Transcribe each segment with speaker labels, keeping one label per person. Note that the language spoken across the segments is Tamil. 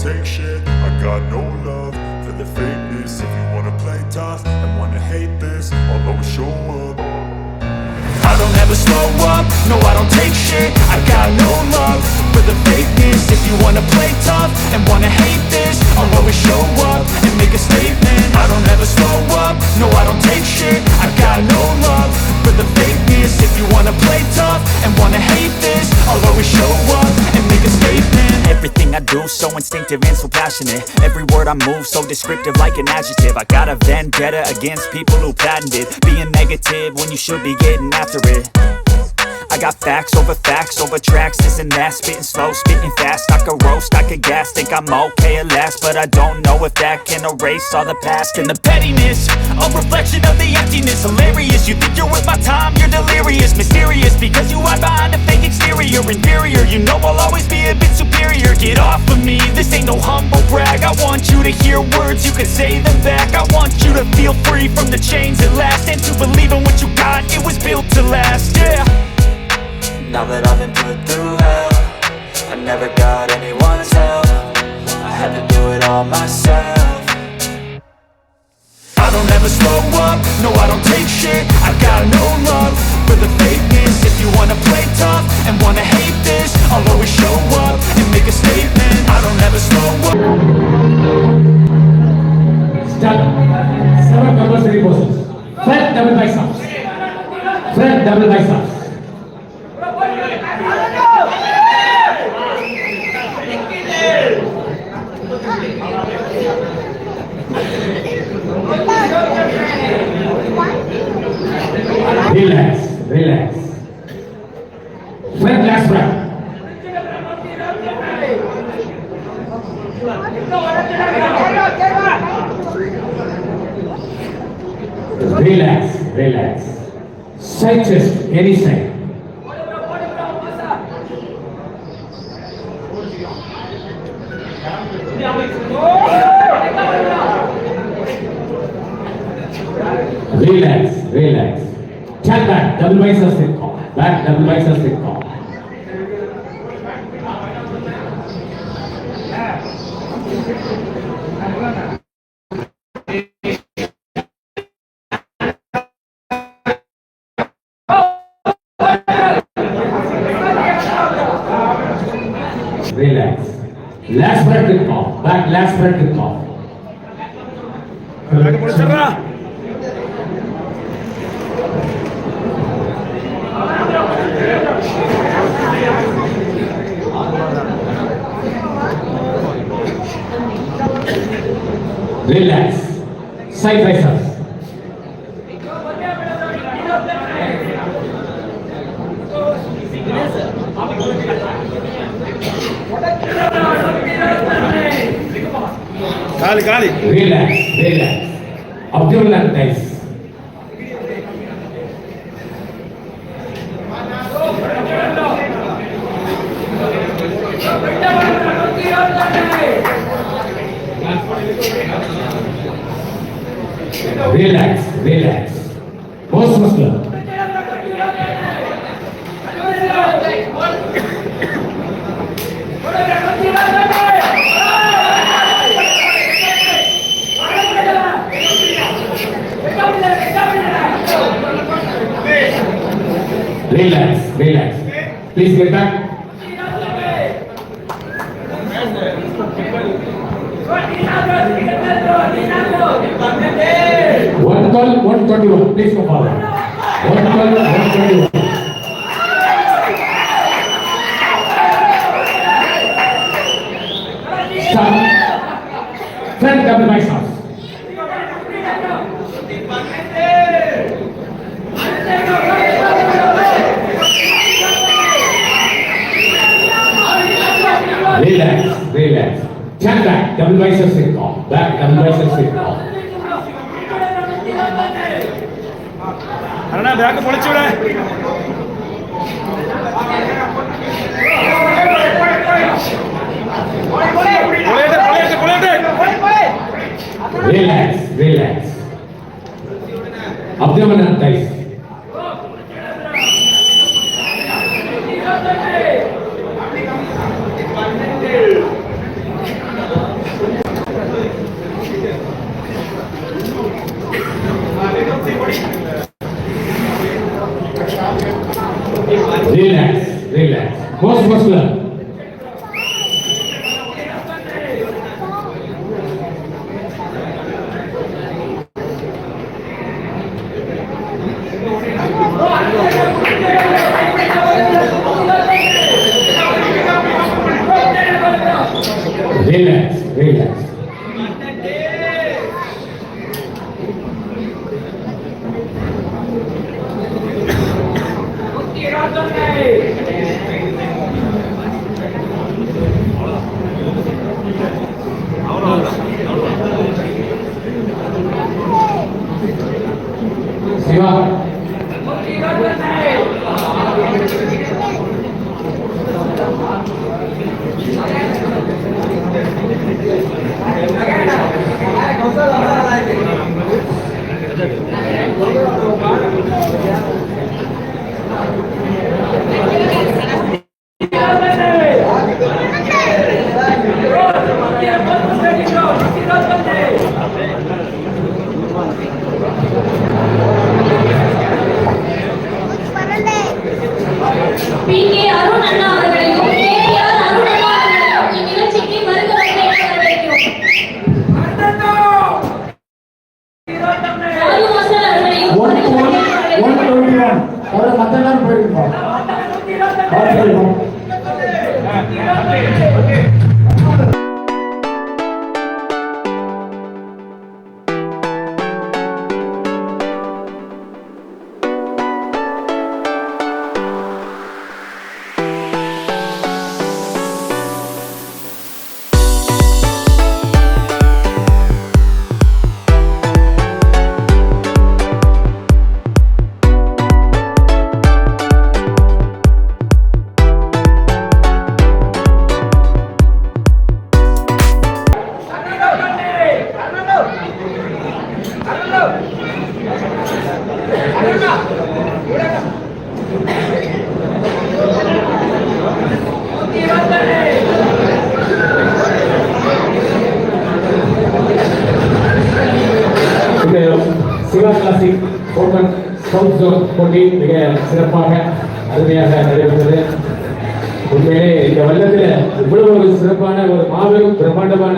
Speaker 1: take shit. I got no love for the fakeness. If you wanna play tough and wanna hate this, I'll always show up. I don't ever slow up, no I don't take shit. I got no love for the fakeness. If you wanna play tough and wanna hate this, I'll always show up and make a statement. I don't ever slow up, no I don't take shit. I got no love for the fakeness. If you wanna play tough and wanna hate this, I'll always show up and make a statement.
Speaker 2: Everything I do so instinctive and so passionate. Every word I move so descriptive like an adjective. I got a vendetta against people who patented being negative when you should be getting after it. I got facts over tracks, this and that. Spitting slow, spitting fast. I could roast, I could gas. Think I'm okay at last, but I don't know if that can erase all the past. And the pettiness, a reflection of the emptiness. Hilarious, you think you're worth my time, you're delirious. Mysterious, because you hide behind a fake exterior. Inferior, you know I'll always be a bit superior. Get off of me, this ain't no humble brag. I want you to hear words, you can say them back. I want you to feel free from the chains at last, and to believe in what you got, it was built to last, yeah.
Speaker 3: Now that I've been put through hell, I never got anyone's help. I had to do it all myself.
Speaker 2: I don't ever slow up, no I don't take shit. I got no love for the fakeness. If you wanna play tough and wanna hate this, I'll always show up and make a statement. I don't ever slow up.
Speaker 4: Start. 7 compulsory poses. Flat double biceps. Flat double biceps. Relax, relax. Flat last round. Relax, relax. Side chest, any side. Relax, relax. Turn back, double biceps sit on. Back, double biceps sit on. Last breath kick off. Back last breath kick off. Relax. Side risers.
Speaker 5: Kali.
Speaker 4: Relax. Abdominal and thighs. Relax. Most muscular. Relax. Please get back. One call, 121. Please come forward. One call, 121. Stop. Front double biceps. Relax. Stand back. Double biceps sit off. Back. Double biceps sit off.
Speaker 5: அண்ணா பேக்க பொளிச்சு விட.
Speaker 4: Relax. Abdomen and thighs. Relax. Most muscular. Relax. Siva.
Speaker 6: PK Arun அண்ணா அவர்களையும் KR அருண் அண்ணா அவர்களையும் இந்நிகழ்ச்சிக்கு வருக வரவேற்கிறோம். ஆலு மாஸ்டர் அவர்களையும்
Speaker 4: 121. அவரை மத்த நேரம் போயிருக்கோம். Siva classic open south zone போட்டி மிக சிறப்பாக அருமையாக நடைபெற்றது. உண்மையிலே இந்த வருடத்துல இவ்வளவு ஒரு சிறப்பான ஒரு மாபெரும் பிரம்மாண்டமான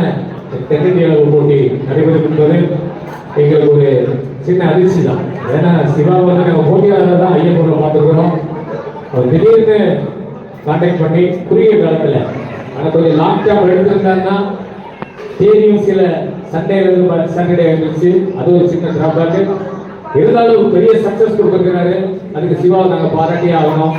Speaker 4: தென்னிந்திய அளவு போட்டி நடைபெறும் என்பது எங்களுக்கு ஒரு சின்ன அதிர்ச்சி தான். ஏன்னா சிவா வந்து நாங்கள் போட்டியாளர் தான் ஐயப்பூர்ல பார்த்துருக்கிறோம். அவர் திடீர்னு கான்டாக்ட் பண்ணி குறுகிய காலத்துல ஆனால் கொஞ்சம் லாங் டேர்ம் எடுத்திருந்தாருன்னா தேதியும் சில சண்டே இருந்துச்சு. அது ஒரு சின்ன டிராபேக். இருந்தாலும் பெரிய சக்சஸ் கொடுத்திருக்கிறாரு. அதுக்கு சிவாவை நாங்கள் பாராட்டியே ஆகணும்.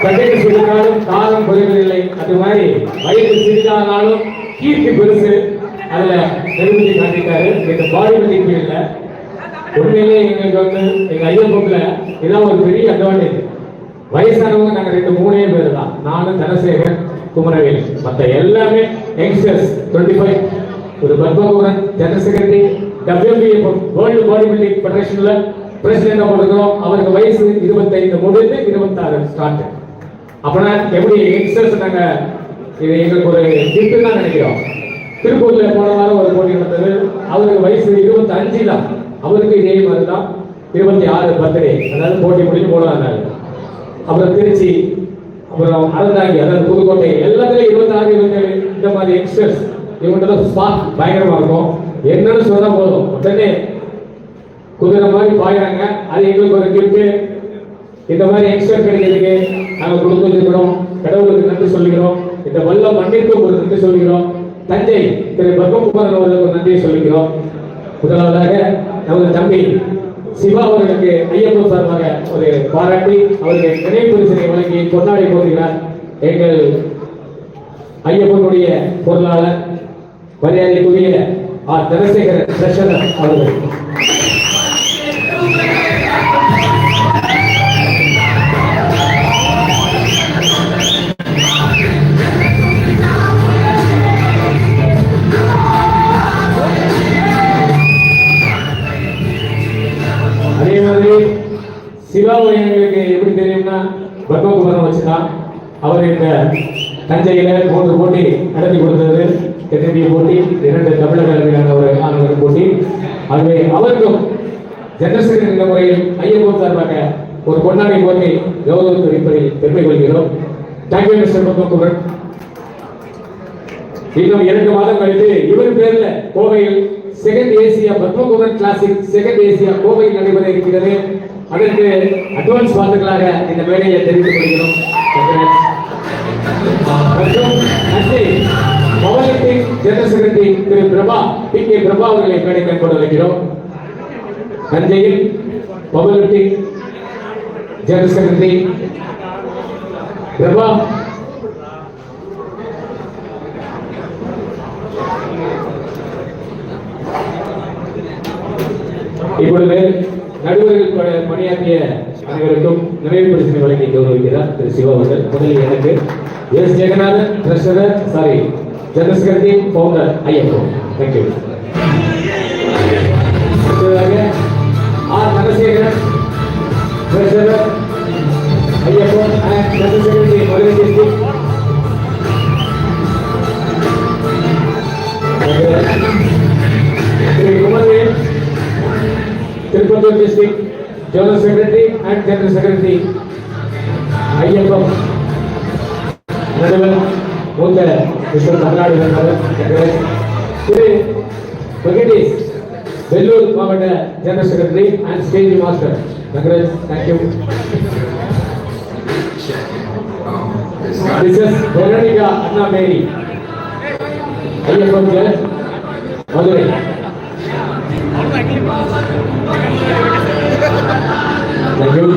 Speaker 4: கட்டைக்கு சிறிதாலும் காலம் குறைவதில்லை. அது மாதிரி வயது சிறிதானாலும் கீர்த்தி பெருசு. அதுல நிரூபித்து காட்டிட்டாரு. இந்த பாடி பில்டிங் ஃபீல்ட்ல உண்மையிலே எங்களுக்கு வந்து எங்க ஐயப்பூர்ல இதான் ஒரு பெரிய அட்வான்டேஜ். வயசானவங்க நாங்க 2-3 பேர் தான். நானும் தனசேகரன், குமரவேல். மற்ற எல்லாமே யங்ஸ்டர்ஸ் 25. ஒரு Padmakumaran general secretary WBF world body building ஃபெடரேஷன்ல பிரசிடென்டா போட்டுக்கிறோம். அவருக்கு வயசு 25 முடிந்து 26 ஸ்டார்ட். அப்படின்னா எப்படி யங்ஸ்டர்ஸ் நாங்க இது எங்களுக்கு ஒரு கிஃப்ட் தான் நினைக்கிறோம். திருப்பூர்ல போன வாரம் ஒரு போட்டி நடந்தது. அவருக்கு வயசு 25 தான். அவருக்கு இதே மாதிரி தான் 26 பர்த்டே. அதாவது போட்டி முடிஞ்சு 3ஆம் நாள். அப்புறம் திருச்சி, அப்புறம் அறந்தாங்கி, அதாவது புதுக்கோட்டை, எல்லாத்துலயும் 26, 27 இந்த மாதிரி யங்ஸ்டர்ஸ். இவங்க ஸ்பாட் பயங்கரமா இருக்கும். என்னன்னு சொன்னா போதும் உடனே குதிரை மாதிரி பாயிறாங்க. அது எங்களுக்கு ஒரு கிஃப்ட். இந்த மாதிரி யங்ஸ்டர் கிடைக்கிறதுக்கு நாங்க கொடுத்து வச்சிருக்கிறோம். கடவுளுக்கு நன்றி சொல்லிக்கிறோம். இந்த வல்ல மண்ணிற்கும் ஒரு நன்றி சொல்லிக்கிறோம். தஞ்சை திரு பத்மகுமாரன் அவர்களுக்கு ஒரு நன்றியை சொல்லிக்கிறோம். முதலாவதாக நமது தம்பி சிவா அவர்களுக்கு ஐயப்பன் சார்பாக ஒரு பாராட்டி அவருக்கு நினைவு பரிசினை வழங்கி கொண்டாடி போகிறார் எங்கள் ஐயப்பனுடைய பொருளாளர் மரியாதைக்குரிய ஆர் தனசேகரன் ட்ரெஷரர் அவர்கள். அதே மாதிரி சிவாவை எங்களுக்கு எப்படி தெரியும்னா பத்மகுமாரன் வச்சுதான். அவர் இந்த தஞ்சையில 3 போட்டி நடத்தி கொடுத்தது. தென்னிந்திய போட்டி, 2 தமிழக அளவிலான ஒரு ஆண்கள் போட்டி. ஆகவே அவருக்கும் ஜெனரல் செக்ரட்டரி என்ற முறையில் ஐயப்பன் சார்பாக ஒரு கொண்டாடி போட்டி கௌரவம் தெரிவிப்பதில் பெருமை கொள்கிறோம். Thank you mister Padmakumaran. இன்னும் 2 மாதம் கழித்து இவர் பேர்ல கோவையில் second Asia Padmakumaran classic second Asia கோவையில் நடைபெற இருக்கிறது. அதற்கு அட்வான்ஸ் வாழ்த்துக்களாக இந்த மேடையை தெரிவித்துக் கொள்கிறோம். ஜெனரல் செக்ரட்டரி திரு பிரபா PK பிரபா அவர்களை மேடை கண்கொண்டு வைக்கிறோம். தஞ்சையில் power lifting general secretary Prabha இப்பொழுது நடுவர்கள் பணியாற்றிய அனைவருக்கும் நிறைவு பரிசினை வழங்கி கௌரவிக்கிறார் திரு சிவா அவர்கள். முதலில் எனக்கு S Jagannathan treasurer general secretary founder Ayyappan. Thank you. R Dhanasekaran treasurer Ayyappan and general secretary Madurai district. Thiru Kumaravel Tiruppattur district general secretary and general secretary Ayyappan. நடுவர் மூத்த மிஸ்டர் தமிழ்நாடு திரு வெங்கடேஷ் வெள்ளூர் மாவட்ட general secretary and stage master Nagaraj. Thank you. Mrs Veronica Anna Mary Ayyappan general Madurai. Thank you.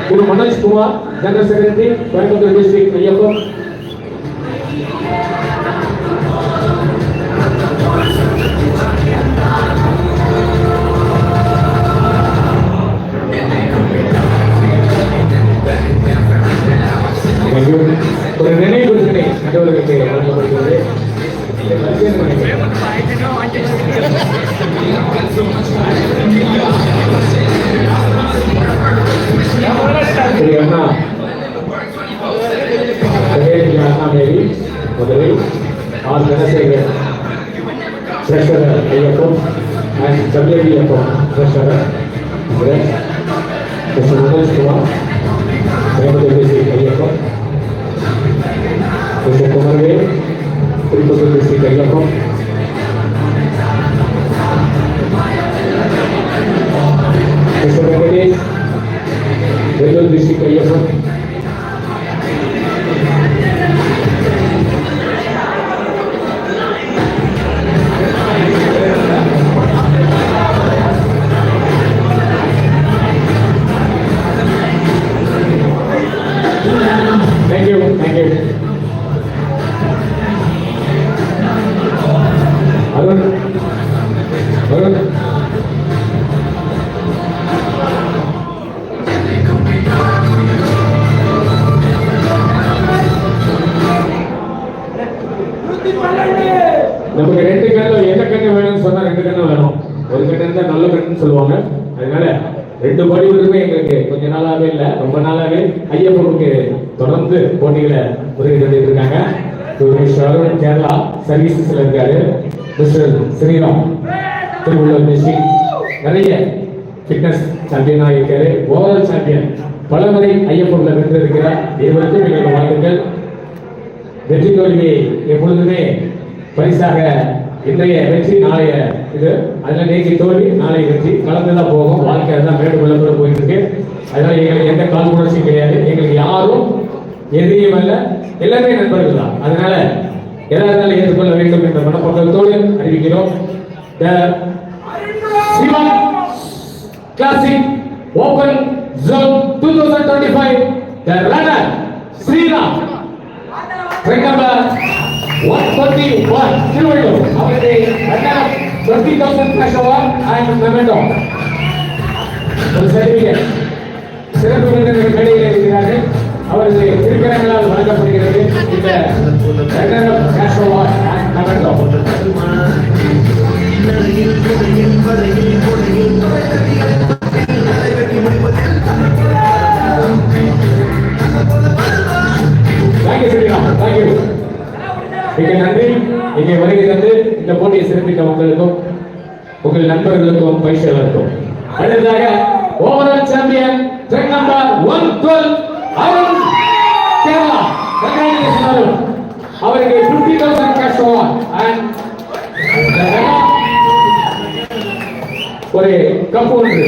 Speaker 4: Thiru Manoj Kumar general secretary Coimbatore district Ayyappan. ஒரு நினைவு பரிசினை நடுவர்களுக்கு வழங்கப்படுகிறது. அண்ணா அண்ணா மேரி முதலில் R Dhanasekar treasurer Ayyappan and WBF treasurer mister Manoj Kumar Ayyappan. Mr. Kumarve, Tirupati District Ayyappan. Mr. Venkatesh, Vellore District Ayyappan. Thank you. Arun. நமக்கு 2 கண்ணு எந்த கண்ணு வேணும்னு சொன்னா 2 கண்ணு வேணும். ஒரு கண்ணு இருந்தா நல்ல கண்ணுன்னு சொல்லுவாங்க. அதனால 2 பாடி பில்டருமே எங்களுக்கு கொஞ்ச நாளாவே இல்ல, ரொம்ப நாளாவே ஐயப்பனுக்கு தொடர்ந்து போட்டிகளை உதவி பண்ணிட்டு இருக்காங்க. மிஸ்டர் கேரளா சர்வீசஸ்ல இருக்காரு. மிஸ்டர் ஸ்ரீராம் திருவள்ளூர் டிஸ்ட்ரிக்ட் நிறைய ஃபிட்னஸ் சாம்பியனா இருக்காரு. ஓவரால் சாம்பியன் பலமுறை ஐயப்பன்ல வென்று இருக்கிறார். இருவருக்கும் எங்களோட வாழ்த்துக்கள். வெற்றி தோல்வியை எப்பொழுதுமே பரிசாக இன்றைய வெற்றி நாளைய இது, அதில் நேற்று தோல்வி நாளை வெற்றி கலந்துதான் போகும். வாழ்க்கை அதுதான் மேடு கொள்ள போயிட்டு இருக்கு. அதனால எங்களுக்கு எந்த கால் உணர்ச்சியும் கிடையாது. எங்களுக்கு யாரும் எதிரியும் அல்ல, எல்லாமே நண்பர்கள் தான். அதனால எல்லாரும் ஏற்றுக்கொள்ள வேண்டும் என்ற மனப்பக்கத்தோடு அறிவிக்கிறோம். Siva classic open zone 2025 the runner Sriram number 121 Tiruvallur அவருக்கு 20,000 cash award and memento ஒரு சர்டிபிகேட் சிறப்பு விருந்தினர் மேடையில் இருக்கிறார்கள். அவருக்கு திருக்கரங்களால் வழங்கப்படுகிறது இந்த cash award and memento. Thank you, Sriram. Thank you. மிக நன்றி. இங்கே வருகை தந்து இந்த போட்டியை சிறப்பித்த உங்களுக்கும் உங்கள் நண்பர்களுக்கும் பயிற்சியாளருக்கும். அடுத்ததாக overall champion trek number 112 Arun Kerala congratulation. அவருக்கு 50,000 cash award and ஒரு கப் ஒன்று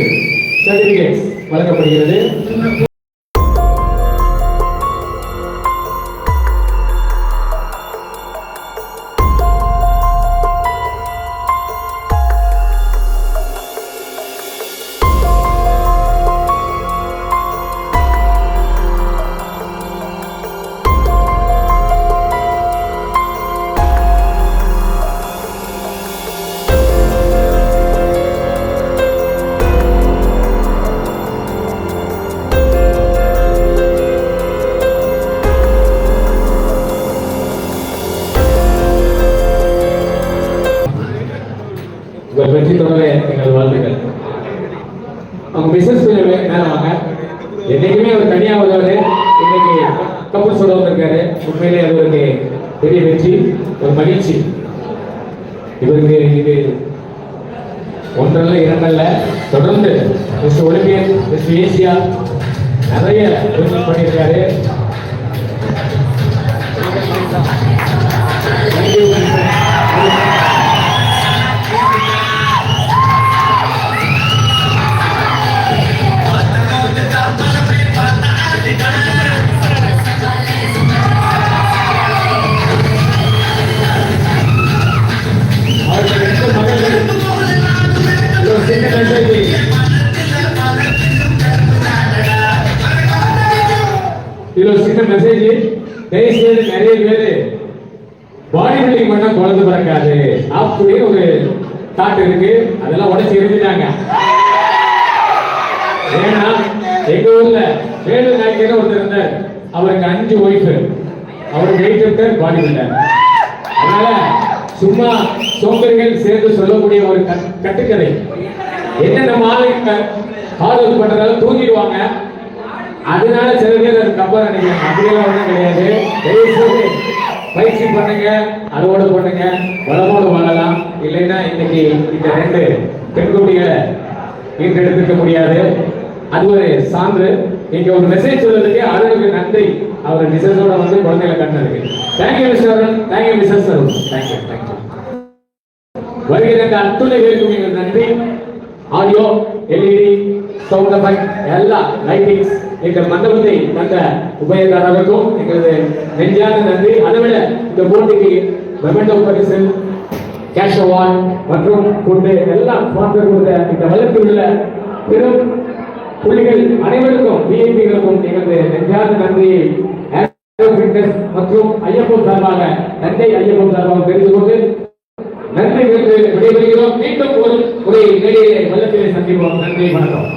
Speaker 4: சர்டிபிகேட் வழங்கப்படுகிறது. வெற்றி தொடர எங்கள் வாழ்த்துக்கள். அவங்க பிசினஸ் கொஞ்சம் மேல வாங்க. என்னைக்குமே அவர் தனியாக வருவாரு. இன்னைக்கு கப்பல் சொல்ல வந்திருக்காரு. உண்மையிலே அவருக்கு பெரிய வெற்றி, ஒரு மகிழ்ச்சி. இவருக்கு இது ஒன்றல்ல இரண்டல்ல தொடர்ந்து மிஸ்டர் ஒலிம்பியன், மிஸ்டர் ஏசியா நிறைய பண்ணியிருக்காரு. இதுல சின்ன மெசேஜ், தயவுசெய்து நிறைய பேரு பாடி பில்டிங் பண்ணா குழந்தை பிறக்காது அப்படின்னு ஒரு தாட் இருக்கு. அதெல்லாம் உடச்சு எரிஞ்சிட்டாங்க. ஏன்னா எங்க ஊர்ல வேலு நாயக்கர் ஒருத்தர் இருந்தார். அவருக்கு 5 ஒய்ஃப். அவர் வெயிட் லிஃப்டர், பாடி பில்டர். அதனால சும்மா சோம்பேறிகள் சேர்ந்து சொல்லக்கூடிய ஒரு கட்டுக்கதை என்ன, நம்ம ஆளுங்க ஹார்ட் ஒர்க் பண்றதால தூங்கிடுவாங்க. அதனால சில பேர் அது தப்பா நினைக்கிறாங்க. அப்படியெல்லாம் ஒன்றும் கிடையாது. தயவுசெய்து பயிற்சி பண்ணுங்க, அறுவடை பண்ணுங்க, வளமோடு வாழலாம். இல்லைன்னா இன்னைக்கு இந்த 2 பெண் குட்டிகளை ஈன்றெடுத்துக்க முடியாது. அது ஒரு சான்று. இங்க ஒரு மெசேஜ் சொல்றதுக்கு அருணுக்கு நன்றி. அவர் மிஸ்ஸஸோட வந்து குழந்தைகளை கட்டினதுக்கு. Thank you mister Arun, thank you missus Arun, thank you thank you. வருகிற அத்துணை பேருக்கும் எங்கள் நன்றி. ஆடியோ, எல்இடி, சவுண்ட் எஃபெக்ட், எல்லா லைட்டிங்ஸ் எங்கள் மண்டபத்தை தந்த உபயதாரர்களுக்கும் எங்களது நெஞ்சான நன்றி. அதைவிட இந்த போட்டிக்கு மெமெண்டோ பரிசு, கேஷ் அவார்ட் மற்றும் ஃபுட்டு எல்லாம் ஸ்பான்சர் கொடுத்த இந்த வழக்கில் உள்ள பெரும் புள்ளிகள் அனைவருக்கும் விஐபிகளுக்கும் எங்களது நெஞ்சான நன்றியை ஃபிட்னஸ் மற்றும் ஐயப்பன் சார்பாக தந்தை ஐயப்பன் சார்பாக தெரிந்து கொண்டு நன்றி விடைபெறுகிறோம். மீண்டும் ஒரு முறை மேடையிலே வல்லத்திலே சந்திப்போம். நன்றி, வணக்கம்.